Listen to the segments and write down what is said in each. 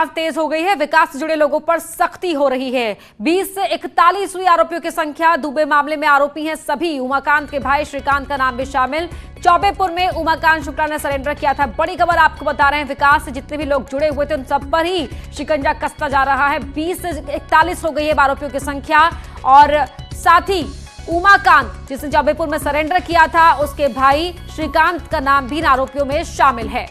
रफ्तार तेज हो गई है। विकास से जुड़े लोगों पर सख्ती हो रही है। 20 से 41 हुई आरोपियों की संख्या। दुबे मामले में आरोपी हैं सभी। उमाकांत के भाई श्रीकांत का नाम भी शामिल। चौबेपुर में उमाकांत शुक्ला ने सरेंडर किया था। बड़ी खबर आपको बता रहे हैं, विकास से जितने भी लोग जुड़े हुए थे उन सब पर ही शिकंजा कसता जा रहा है। 20 से 41 हो गई है आरोपियों की संख्या। और साथ ही उमाकांत जिसने चौबेपुर में सरेंडर किया था, उसके भाई श्रीकांत का नाम भी इन आरोपियों में शामिल है।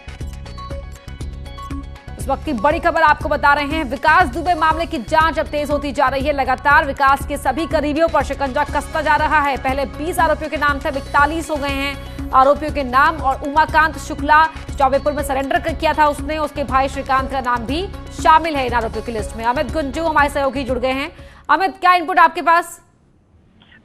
इस वक्त की बड़ी खबर आपको बता रहे हैं, विकास दुबे मामले की जांच अब तेज होती जा रही है। लगातार विकास के सभी करीबियों पर शिकंजा कसता जा रहा है। पहले 20 आरोपियों के नाम थे, 41 हो गए हैं आरोपियों के नाम। और उमाकांत शुक्ला चौबेपुर में सरेंडर किया था उसने, उसके भाई श्रीकांत का नाम भी शामिल है इन आरोपियों की लिस्ट में। अमित गुंजू हमारे सहयोगी जुड़ गए हैं। अमित, क्या इनपुट आपके पास?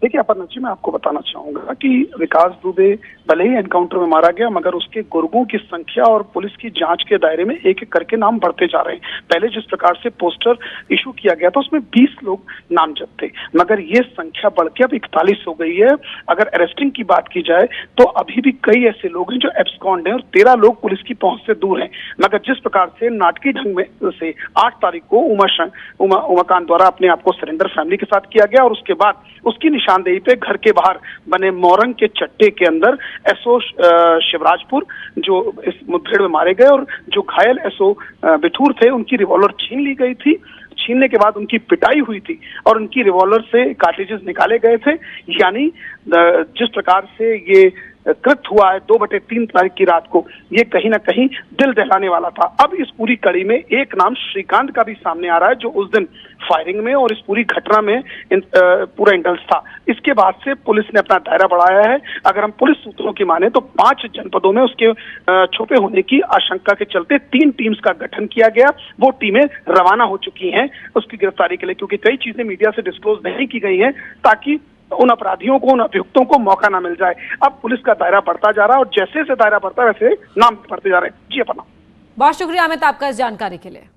देखिए अपर्णा जी, मैं आपको बताना चाहूंगा कि विकास दुबे भले ही एनकाउंटर में मारा गया, मगर उसके गुर्गों की संख्या और पुलिस की जांच के दायरे में एक एक करके नाम बढ़ते जा रहे हैं। पहले जिस प्रकार से पोस्टर इशू किया गया था उसमें 20 लोग नामजद थे, मगर ये संख्या बढ़ के अब 41 हो गई है। अगर अरेस्टिंग की बात की जाए तो अभी भी कई ऐसे लोग हैं जो एब्सकॉन्ड हैं और 13 लोग पुलिस की पहुंच से दूर हैं। मगर जिस प्रकार से नाटकीय ढंग में से 8 तारीख को उमाकांत द्वारा अपने आप को सरेंडर फैमिली के साथ किया गया और उसके बाद उसकी निशानदेही पे घर के बाहर बने मोरंग के चट्टे के अंदर एसओ शिवराजपुर जो इस मुठभेड़ में मारे गए और जो घायल एसओ बिठूर थे उनकी रिवॉल्वर छीन ली गई थी। छीनने के बाद उनकी पिटाई हुई थी और उनकी रिवॉल्वर से कार्ट्रिजेस निकाले गए थे। यानी जिस प्रकार से ये कृत हुआ है 2/3 तारीख की रात को, ये कहीं ना कहीं दिल दहलाने वाला था। अब इस पूरी कड़ी में एक नाम श्रीकांत का भी सामने आ रहा है जो उस दिन फायरिंग में और इस पूरी घटना में पूरा इंडल्स था। इसके बाद से पुलिस ने अपना दायरा बढ़ाया है। अगर हम पुलिस सूत्रों की माने तो 5 जनपदों में उसके छुपे होने की आशंका के चलते 3 टीम्स का गठन किया गया। वो टीमें रवाना हो चुकी हैं उसकी गिरफ्तारी के लिए, क्योंकि कई चीजें मीडिया से डिस्क्लोज नहीं की गई हैं ताकि उन अपराधियों को, उन अभियुक्तों को मौका ना मिल जाए। अब पुलिस का दायरा बढ़ता जा रहा है और जैसे जैसे दायरा बढ़ता है वैसे नाम बढ़ते जा रहे हैं। जी अपना बहुत शुक्रिया अमित आपका इस जानकारी के लिए।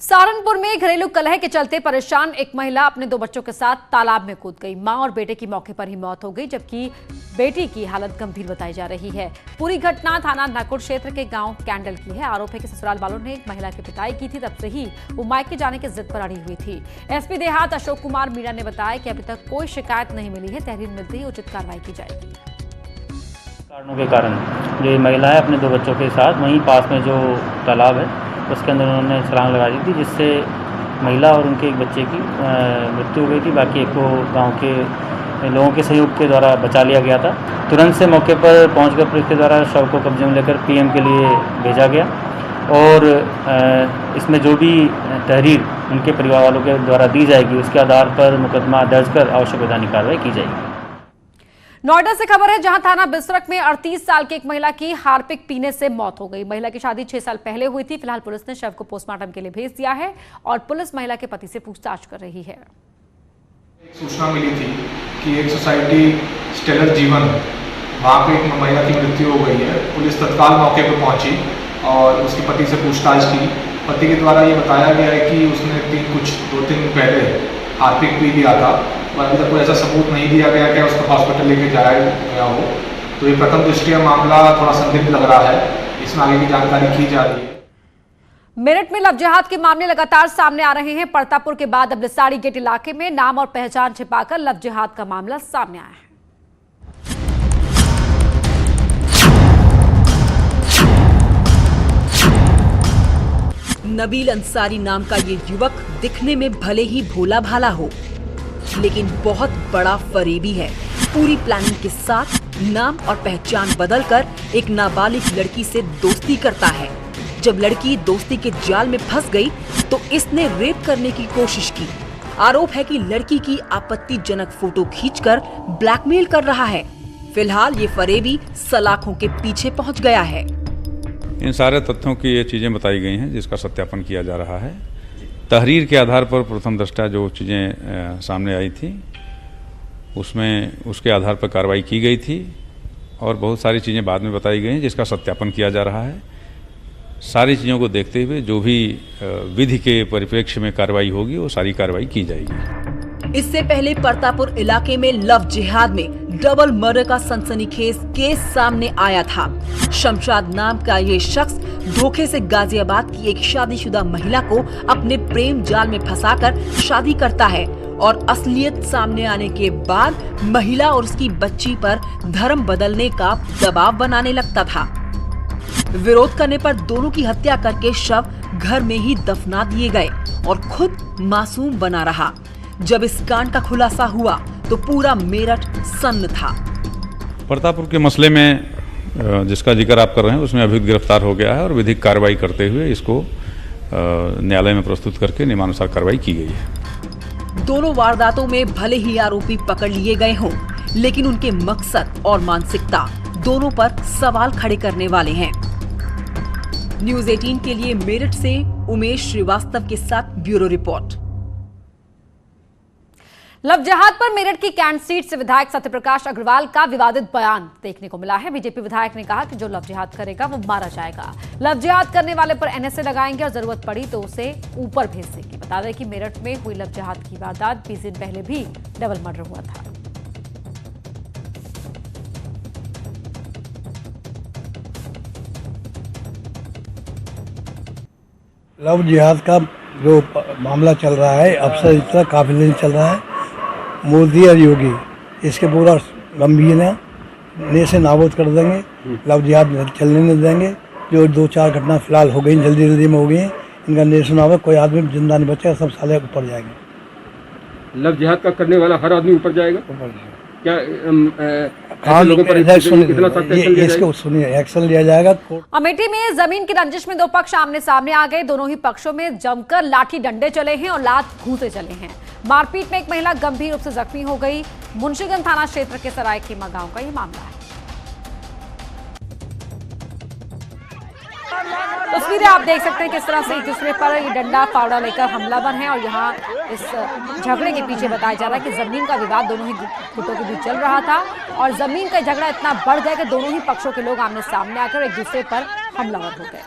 सहारनपुर में घरेलू कलह के चलते परेशान एक महिला अपने 2 बच्चों के साथ तालाब में कूद गई। मां और बेटे की मौके पर ही मौत हो गई, जबकि बेटी की हालत गंभीर बताई जा रही है। पूरी घटना थाना नाकुर क्षेत्र के गांव कैंडल की है। आरोप है कि ससुराल वालों ने एक महिला की पिटाई की थी, तब से ही वो मायके जाने की जिद पर अड़ी हुई थी। एसपी देहात अशोक कुमार मीणा ने बताया कि अभी तक कोई शिकायत नहीं मिली है। तहरीर मिलते ही उचित कार्रवाई की जाएगी। कारणों के कारण जो महिला है अपने 2 बच्चों के साथ वहीं पास में जो तालाब है उसके अंदर उन्होंने छलांग लगा दी थी, जिससे महिला और उनके एक बच्चे की मृत्यु हो गई थी। बाकी एक को गांव के लोगों के सहयोग के द्वारा बचा लिया गया था। तुरंत से मौके पर पहुंचकर पुलिस के द्वारा शव को कब्जे में लेकर पीएम के लिए भेजा गया और इसमें जो भी तहरीर उनके परिवार वालों के द्वारा दी जाएगी उसके आधार पर मुकदमा दर्ज कर आवश्यक वैधानिक कार्रवाई की जाएगी। नोएडा से खबर है, जहां थाना बिसरक में 38 साल की एक महिला की हार्पिक पीने से मौत हो गई। महिला की शादी 6 साल पहले हुई थी। फिलहाल पुलिस ने शव को पोस्टमार्टम के लिए भेज दिया है और पुलिस महिला के पति से पूछताछ कर रही है। एक सूचना मिली थी कि एक सोसाइटी स्टेलर जीवन, वहाँ पे एक महिला की मृत्यु हो गई है। पुलिस तत्काल मौके पर पहुंची और उसके पति से पूछताछ की। पति के द्वारा ये बताया गया है कि उसने 2-3 दिन पहले हार्पिक पी लिया था, पर अभी तक कोई ऐसा सबूत नहीं दिया गया कि उसको हॉस्पिटल लेके जाया गया हो। तो ये प्रथम दृष्टया मामला थोड़ा संदिग्ध लग रहा है। इसमें आगे की जानकारी की जा रही है। मेरठ में लव जिहाद के मामले लगातार सामने आ रहे हैं। परतापुर के बाद अब लिसाड़ी गेट इलाके में नाम और पहचान छिपाकर लव जिहाद का मामला सामने आया है। नबील अंसारी नाम का ये युवक दिखने में भले ही भोला भाला हो, लेकिन बहुत बड़ा फरेबी है। पूरी प्लानिंग के साथ नाम और पहचान बदलकर एक नाबालिग लड़की से दोस्ती करता है। जब लड़की दोस्ती के जाल में फंस गई तो इसने रेप करने की कोशिश की। आरोप है कि लड़की की आपत्तिजनक फोटो खींचकर ब्लैकमेल कर रहा है। फिलहाल ये फरेबी सलाखों के पीछे पहुंच गया है। इन सारे तथ्यों की ये चीज़ें बताई गई हैं जिसका सत्यापन किया जा रहा है। तहरीर के आधार पर प्रथम दृष्टया जो चीज़ें सामने आई थी उसमें उसके आधार पर कार्रवाई की गई थी और बहुत सारी चीज़ें बाद में बताई गई हैं जिसका सत्यापन किया जा रहा है। सारी चीज़ों को देखते हुए जो भी विधि के परिप्रेक्ष्य में कार्रवाई होगी वो सारी कार्रवाई की जाएगी। इससे पहले परतापुर इलाके में लव जिहाद में डबल मर्डर का सनसनीखेज केस सामने आया था। शमशाद नाम का ये शख्स धोखे से गाजियाबाद की एक शादीशुदा महिला को अपने प्रेम जाल में फंसाकर शादी करता है और असलियत सामने आने के बाद महिला और उसकी बच्ची पर धर्म बदलने का दबाव बनाने लगता था। विरोध करने पर दोनों की हत्या करके शव घर में ही दफना दिए गए और खुद मासूम बना रहा। जब इस कांड का खुलासा हुआ तो पूरा मेरठ सन्न था। प्रतापपुर के मसले में जिसका जिक्र आप कर रहे हैं उसमें अभियुक्त गिरफ्तार हो गया है और विधिक कार्रवाई करते हुए इसको न्यायालय में प्रस्तुत करके नियमानुसार कार्रवाई की गई है। दोनों वारदातों में भले ही आरोपी पकड़ लिए गए हों, लेकिन उनके मकसद और मानसिकता दोनों पर सवाल खड़े करने वाले हैं। न्यूज़ 18 के लिए मेरठ से उमेश श्रीवास्तव के साथ ब्यूरो रिपोर्ट। लव जिहाद पर मेरठ की कैंट सीट से विधायक सत्यप्रकाश अग्रवाल का विवादित बयान देखने को मिला है। बीजेपी विधायक ने कहा कि जो लव जिहाद करेगा वो मारा जाएगा। लव जिहाद करने वाले पर एनएसए लगाएंगे और जरूरत पड़ी तो उसे ऊपर भेज देंगे। बता दें कि मेरठ में हुई लव जिहाद की वारदात 20 दिन पहले भी डबल मर्डर हुआ था। लव जिहाद का जो मामला चल रहा है अब से इतना काफी दिन चल रहा है। मोदी और योगी इसके पूरा गंभीर है से नाबूद कर देंगे। लव जिहाद चलने नहीं देंगे। जो 2-4 घटना फिलहाल हो गई जल्दी में हो गई हैं, इनका निरसुनाव कोई आदमी जिंदा नहीं बचेगा, सब साले ऊपर जाएंगे। लव जिहाद का करने वाला हर आदमी ऊपर जाएगा। क्या लोगों पर इसको सुनिए एक्शन लिया जाएगा। अमेठी में जमीन की रंजिश में दो पक्ष आमने सामने आ गए। दोनों ही पक्षों में जमकर लाठी डंडे चले हैं और लात घूंसे चले हैं। मारपीट में एक महिला गंभीर रूप से जख्मी हो गई। मुंशीगंज थाना क्षेत्र के सरायखेमा गांव का ये मामला है। तस्वीरें आप देख सकते हैं किस तरह से एक दूसरे पर ये डंडा फावड़ा लेकर हमलावर हैं और यहाँ इस झगड़े के पीछे बताया जा रहा है कि जमीन का विवाद दोनों ही गुटों के बीच चल रहा था और जमीन का झगड़ा इतना बढ़ गया कि दोनों ही पक्षों के लोग आमने सामने आकर एक दूसरे पर हमलावर हो गए।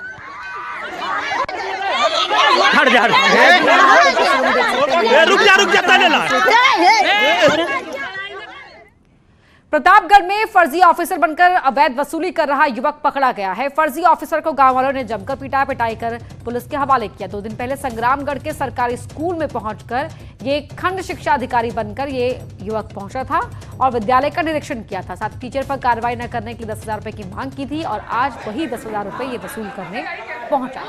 प्रतापगढ़ में फर्जी ऑफिसर बनकर अवैध वसूली कर रहा युवक पकड़ा गया है। फर्जी ऑफिसर को गांव वालों ने जमकर पिटाई कर पुलिस के हवाले किया। 2 दिन पहले संग्रामगढ़ के सरकारी स्कूल में पहुंचकर ये खंड शिक्षा अधिकारी बनकर ये युवक पहुंचा था और विद्यालय का निरीक्षण किया था। साथ टीचर पर कार्रवाई न करने के लिए 10,000 रुपए की मांग की थी और आज वही 10,000 रुपए ये वसूल करने पहुंचा।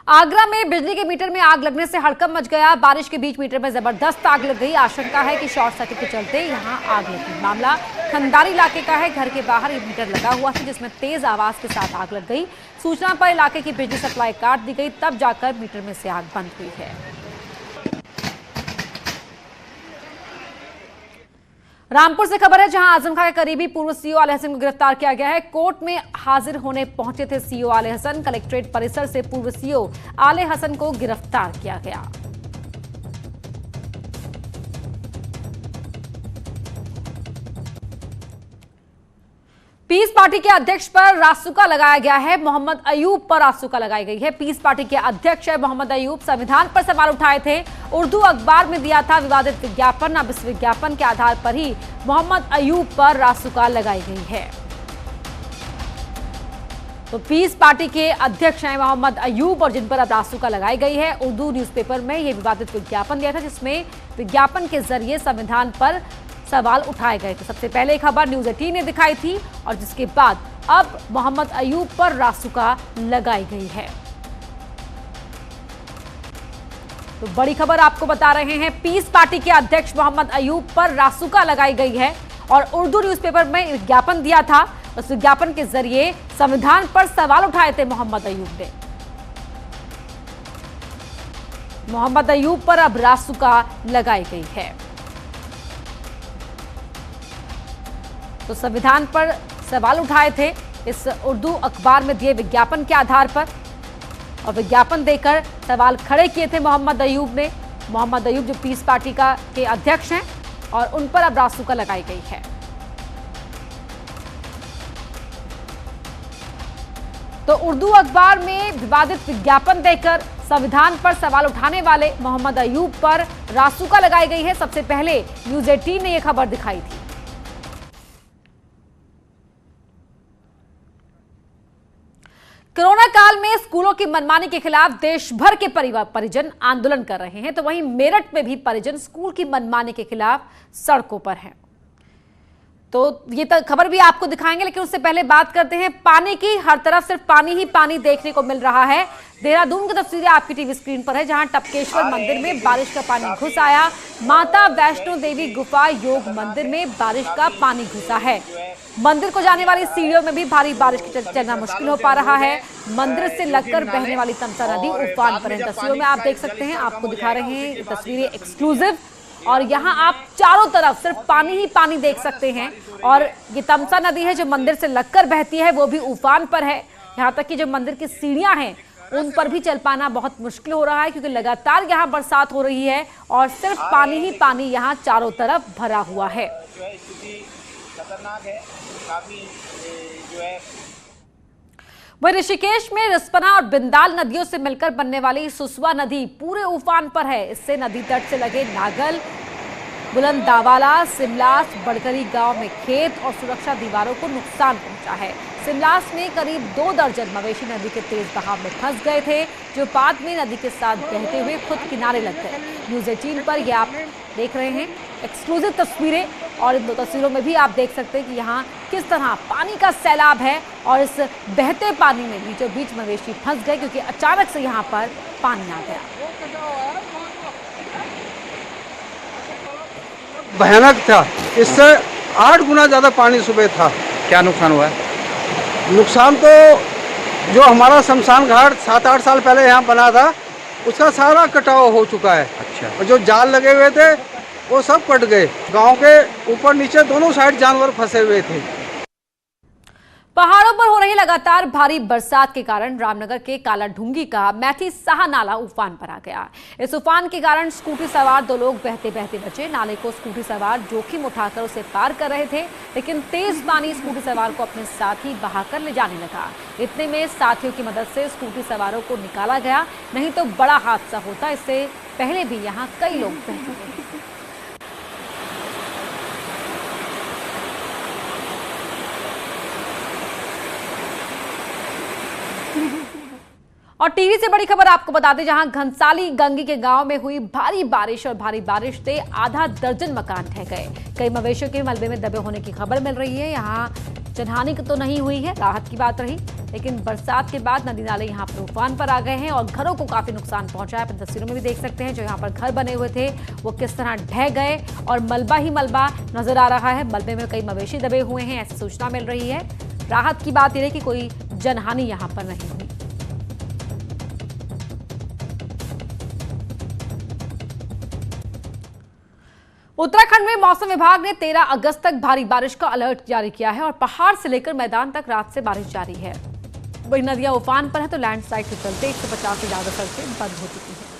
आगरा में बिजली के मीटर में आग लगने से हड़कंप मच गया। बारिश के बीच मीटर में जबरदस्त आग लग गई। आशंका है कि शॉर्ट सर्किट के चलते यहां आग लगी। मामला खंडारी इलाके का है। घर के बाहर ये मीटर लगा हुआ था जिसमें तेज आवाज के साथ आग लग गई। सूचना पर इलाके की बिजली सप्लाई काट दी गई, तब जाकर मीटर में से आग बंद हुई है। रामपुर से खबर है जहां आजम खां के करीबी पूर्व सीईओ आले हसन को गिरफ्तार किया गया है। कोर्ट में हाजिर होने पहुंचे थे सीईओ आले हसन। कलेक्ट्रेट परिसर से पूर्व सीईओ आले हसन को गिरफ्तार किया गया। पीस पार्टी के अध्यक्ष पर रासुका लगाया गया है। मोहम्मद अयूब पर रासुका लगाई गई है। पीस पार्टी के अध्यक्ष है मोहम्मद अयूब संविधान पर सवाल उठाए थे। उर्दू अखबार में दिया था विवादित विज्ञापन। अब इस विज्ञापन के आधार पर ही मोहम्मद अयूब पर रासुका लगाई गई है। तो पीस पार्टी के अध्यक्ष हैं मोहम्मद अयूब और जिन पर अब रासुका लगाई गई है। उर्दू न्यूज़पेपर में यह विवादित विज्ञापन दिया था जिसमें विज्ञापन के जरिए संविधान पर सवाल उठाए गए थे। सबसे पहले खबर न्यूज़ 18 ने दिखाई थी और जिसके बाद अब मोहम्मद अयूब पर रासुका लगाई गई है। तो बड़ी खबर आपको बता रहे हैं, पीस पार्टी के अध्यक्ष मोहम्मद अयूब पर रासुका लगाई गई है और उर्दू न्यूज़पेपर में विज्ञापन दिया था। उस विज्ञापन के जरिए संविधान पर सवाल उठाए थे मोहम्मद अयूब ने। मोहम्मद अयूब पर अब रासुका लगाई गई है। तो संविधान पर सवाल उठाए थे इस उर्दू अखबार में दिए विज्ञापन के आधार पर और विज्ञापन देकर सवाल खड़े किए थे मोहम्मद अयूब ने। मोहम्मद अयूब जो पीस पार्टी के अध्यक्ष हैं और उन पर अब रासुका लगाई गई है। तो उर्दू अखबार में विवादित विज्ञापन देकर संविधान पर सवाल उठाने वाले मोहम्मद अयूब पर रासुका लगाई गई है। सबसे पहले न्यूज 18 ने यह खबर दिखाई थी। कोरोना काल में स्कूलों की मनमानी के खिलाफ देश भर के परिजन आंदोलन कर रहे हैं, तो वहीं मेरठ में भी परिजन स्कूल की मनमानी के खिलाफ सड़कों पर हैं। तो ये खबर भी आपको दिखाएंगे, लेकिन उससे पहले बात करते हैं पानी की। हर तरफ सिर्फ पानी ही पानी देखने को मिल रहा है। देहरादून की तस्वीरें आपकी टीवी स्क्रीन पर है, जहां टपकेश्वर मंदिर में बारिश का पानी घुस आया। माता वैष्णो देवी गुफा योग मंदिर में बारिश का पानी घुसा है। मंदिर को जाने वाली सीढ़ियों में भी भारी बारिश के चलते चलना मुश्किल हो पा रहा है। मंदिर से लगकर बहने वाली तमसा नदी उफान पर है। तस्वीरों में आप देख सकते हैं, आपको दिखा रहे हैं ये तस्वीरें एक्सक्लूसिव, और यहाँ आप चारों तरफ सिर्फ पानी ही पानी देख सकते हैं। और ये तमसा नदी है जो मंदिर से लगकर बहती है, वो भी उफान पर है। यहाँ तक कि जो मंदिर की सीढ़ियां हैं उन पर भी चल पाना बहुत मुश्किल हो रहा है, क्योंकि लगातार यहाँ बरसात हो रही है और सिर्फ पानी ही पानी यहाँ चारों तरफ भरा हुआ है। वहीं ऋषिकेश में रिस्पना और बिंदाल नदियों से मिलकर बनने वाली सुसवा नदी पूरे उफान पर है। इससे नदी तट से लगे नागल, बुलंदावाला, सिमलास, बड़करी गांव में खेत और सुरक्षा दीवारों को नुकसान पहुंचा है। सिमलास में करीब 2 दर्जन मवेशी नदी के तेज बहाव में फंस गए थे, जो बाद में नदी के साथ बहते हुए खुद किनारे लग गए। न्यूज 18 पर ये आप देख रहे हैं एक्सक्लूसिव तस्वीरें, और इन 2 तस्वीरों में भी आप देख सकते हैं कि यहाँ किस तरह पानी का सैलाब है और इस बहते पानी में बीचों बीच मवेशी फंस गए, क्योंकि अचानक से यहाँ पर पानी आ गया। भयानक था, इससे 8 गुना ज़्यादा पानी सुबह था। क्या नुकसान हुआ है? नुकसान तो जो हमारा शमशान घाट 7-8 साल पहले यहाँ बना था, उसका सारा कटाव हो चुका है। अच्छा। और जो जाल लगे हुए थे वो सब कट गए। गांव के ऊपर नीचे दोनों साइड जानवर फंसे हुए थे। पहाड़ों पर हो रही लगातार भारी बरसात के कारण रामनगर के कालाढूंगी का मैथी साहा नाला उफान पर आ गया। इस उफान के कारण स्कूटी सवार 2 लोग बहते बहते बचे। नाले को स्कूटी सवार जोखिम उठाकर उसे पार कर रहे थे, लेकिन तेज पानी स्कूटी सवार को अपने साथ ही बहाकर ले जाने लगा। इतने में साथियों की मदद से स्कूटी सवारों को निकाला गया, नहीं तो बड़ा हादसा होता। इससे पहले भी यहाँ कई लोग बह चुके हैं। और टीवी से बड़ी खबर आपको बता दें, जहां घनसाली गंगी के गांव में हुई भारी बारिश से आधा दर्जन मकान ढह गए। कई मवेशियों के मलबे में दबे होने की खबर मिल रही है। यहां जनहानि तो नहीं हुई है, राहत की बात रही, लेकिन बरसात के बाद नदी नाले यहां पर उफान पर आ गए हैं और घरों को काफी नुकसान पहुंचा है। अपनी तस्वीरों में भी देख सकते हैं जो यहाँ पर घर बने हुए थे वो किस तरह ढह गए और मलबा ही मलबा नजर आ रहा है। मलबे में कई मवेशी दबे हुए हैं, ऐसी सूचना मिल रही है। राहत की बात यह है कि कोई जनहानि यहाँ पर नहीं हुई। उत्तराखंड में मौसम विभाग ने 13 अगस्त तक भारी बारिश का अलर्ट जारी किया है और पहाड़ से लेकर मैदान तक रात से बारिश जारी है। वही नदियां उफान पर है, तो लैंडस्लाइड के चलते 150 से ज्यादा सड़कें बंद हो चुकी हैं।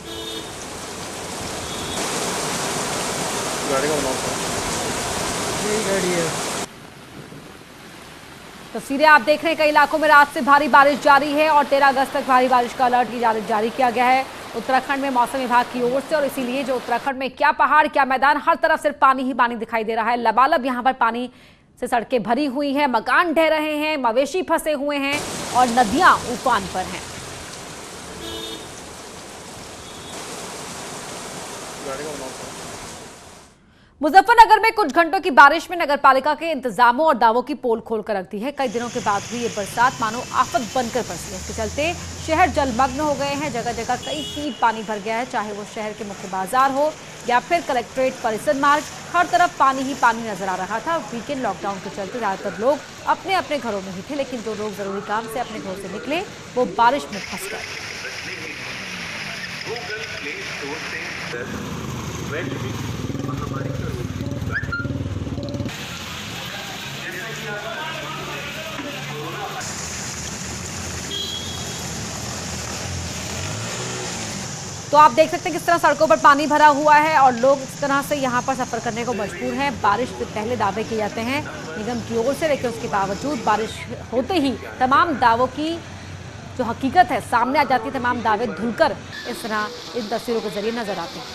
तस्वीरें आप देख रहे हैं, कई इलाकों में रात से भारी बारिश जारी है और 13 अगस्त तक भारी बारिश का अलर्ट जारी किया गया है उत्तराखंड में मौसम विभाग की ओर से। और इसीलिए जो उत्तराखंड में क्या पहाड़ क्या मैदान, हर तरफ सिर्फ पानी ही पानी दिखाई दे रहा है। लबालब यहाँ पर पानी से सड़कें भरी हुई हैं, मकान ढह रहे हैं, मवेशी फंसे हुए हैं और नदियां उफान पर हैं। मुजफ्फरनगर में कुछ घंटों की बारिश में नगरपालिका के इंतजामों और दावों की पोल खोलकर रख दी है। कई दिनों के बाद हुई ये बरसात मानो आफत बनकर बरसी है। इसके चलते शहर जलमग्न हो गए हैं, जगह जगह कई फीट पानी भर गया है, चाहे वो शहर के मुख्य बाजार हो या फिर कलेक्ट्रेट परिसर मार्ग, हर तरफ पानी ही पानी नजर आ रहा था। वीकेंड लॉकडाउन के चलते ज्यादातर लोग अपने अपने घरों में ही थे, लेकिन जो लोग जरूरी काम से अपने घरों से निकले वो बारिश में फंस गए। तो आप देख सकते हैं किस तरह सड़कों पर पानी भरा हुआ है और लोग इस तरह से यहाँ पर सफर करने को मजबूर हैं। बारिश से पहले दावे किए जाते हैं निगम की ओर से, लेकिन उसके बावजूद बारिश होते ही तमाम दावों की जो हकीकत है सामने आ जाती है, तमाम दावे धुलकर इस तरह इन तस्वीरों के जरिए नजर आते हैं।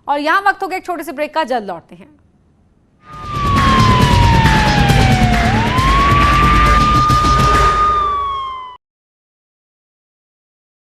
और यहां वक्त हो गया एक छोटे से ब्रेक का, जल्द लौटते हैं।